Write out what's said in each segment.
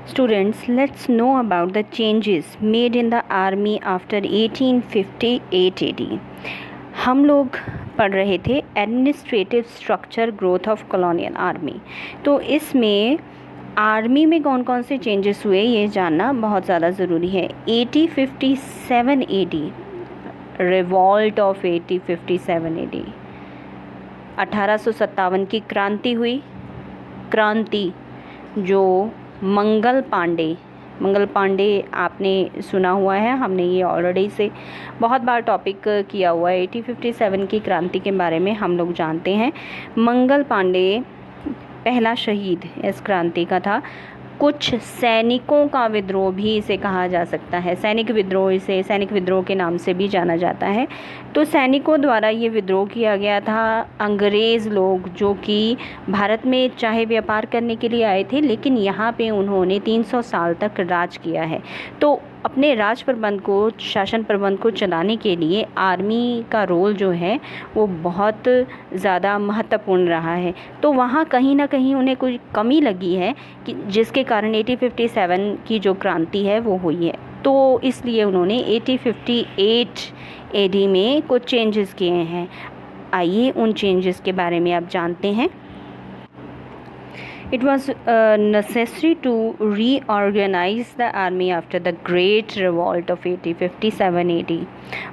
Students, let's know about the changes made in the army after 1858 AD. हम लोग पढ़ रहे थे administrative structure growth of colonial army. तो इसमें आर्मी में कौन कौन से चेंजेस हुए ये जानना बहुत ज़्यादा ज़रूरी है। 1857 AD, रिवॉल्ट ऑफ 1857 AD, 1857 की क्रांति हुई। क्रांति जो मंगल पांडे आपने सुना हुआ है, हमने ये ऑलरेडी से बहुत बार टॉपिक किया हुआ है। 1857 की क्रांति के बारे में हम लोग जानते हैं। मंगल पांडे पहला शहीद इस क्रांति का था। कुछ सैनिकों का विद्रोह भी इसे कहा जा सकता है। सैनिक विद्रोह के नाम से भी जाना जाता है। तो सैनिकों द्वारा ये विद्रोह किया गया था। अंग्रेज़ लोग जो कि भारत में चाहे व्यापार करने के लिए आए थे, लेकिन यहाँ पे उन्होंने 300 साल तक राज किया है। तो अपने शासन प्रबंध को चलाने के लिए आर्मी का रोल जो है वो बहुत ज़्यादा महत्वपूर्ण रहा है। तो वहाँ कहीं ना कहीं उन्हें कोई कमी लगी है कि जिसके कारण 1857 की जो क्रांति है वो हुई है। तो इसलिए उन्होंने 1858 AD में कुछ चेंजेस किए हैं। आइए उन चेंजेस के बारे में आप जानते हैं। It was necessary to reorganize the army after the Great Revolt of 1857 AD.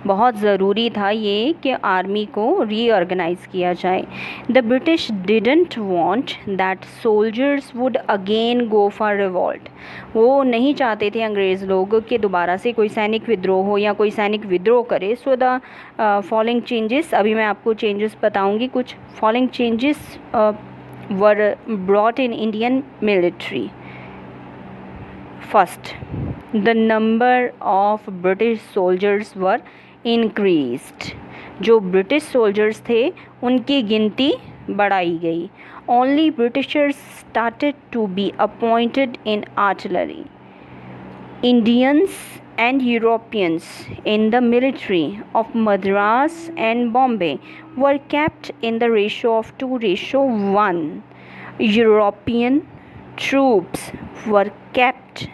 बहुत ज़रूरी था ये कि आर्मी को रीऑर्गेनाइज किया जाए। The British didn't want that soldiers would again go for revolt. वो नहीं चाहते थे अंग्रेज़ लोग कि दोबारा से कोई सैनिक विद्रोह हो या कोई सैनिक विद्रोह करे। सो द फॉलोइंग चेंजेस, अभी मैं आपको चेंजेस बताऊंगी। कुछ following changes were brought in Indian military. First, the number of British soldiers were increased. जो ब्रिटिश सोल्जर्स थे उनकी गिनती बढ़ाई गई। Only Britishers started to be appointed in artillery. Indians and Europeans in the military of Madras and Bombay were kept in the ratio of 2:1. European troops were kept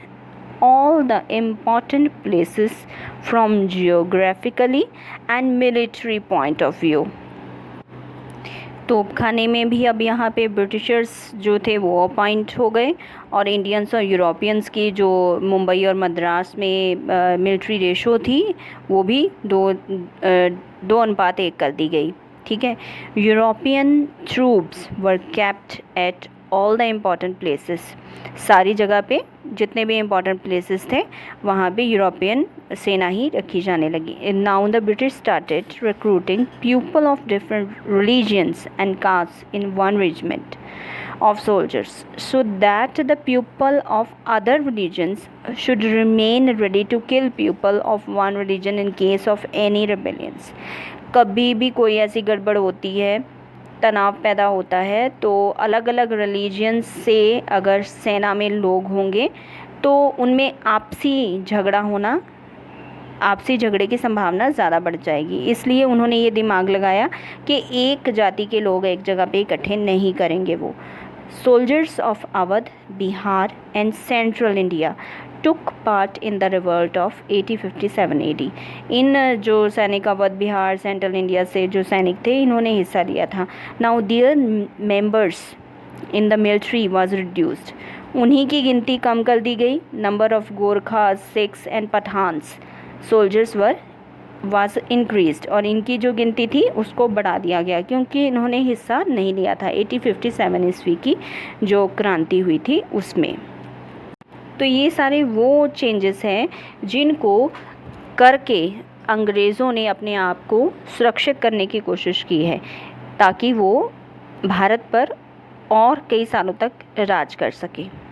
all the important places from geographically and military point of view. तोपखाने में भी अब यहाँ पे Britishers जो थे वो appoint हो गए और इंडियंस और यूरोपियंस की जो मुंबई और मद्रास में मिलिट्री रेशो थी वो भी 2:1 कर दी गई। ठीक है। European troops were kept at all the important places. सारी जगह पे जितने भी इम्पॉर्टेंट प्लेसेस थे वहाँ पे यूरोपियन सेना ही रखी जाने लगी। Now the British started recruiting people of different religions and caste in one regiment of soldiers so that the people of other religions should remain ready to kill people of one religion in case of any rebellions. कभी भी कोई ऐसी गड़बड़ होती है, तनाव पैदा होता है, तो अलग अलग रिलीजियंस से अगर सेना में लोग होंगे तो उनमें आपसी झगड़े की संभावना ज़्यादा बढ़ जाएगी। इसलिए उन्होंने ये दिमाग लगाया कि एक जाति के लोग एक जगह पे इकट्ठे नहीं करेंगे। वो soldiers of Awadh, Bihar and central India took part in the revolt of 1857 AD. इन जो सैनिक अवध, बिहार, सेंट्रल इंडिया से जो सैनिक थे इन्होंने हिस्सा लिया था। Now there members in the military was reduced. उन्हीं की गिनती कम कर दी गई। Number of Gorkhas, Sikhs and Pathans soldiers was increased, और इनकी जो गिनती थी उसको बढ़ा दिया गया क्योंकि इन्होंने हिस्सा नहीं लिया था 1857 ईस्वी की जो क्रांति हुई थी उसमें। तो ये सारे वो चेंजेस हैं जिनको करके अंग्रेज़ों ने अपने आप को सुरक्षित करने की कोशिश की है ताकि वो भारत पर और कई सालों तक राज कर सके।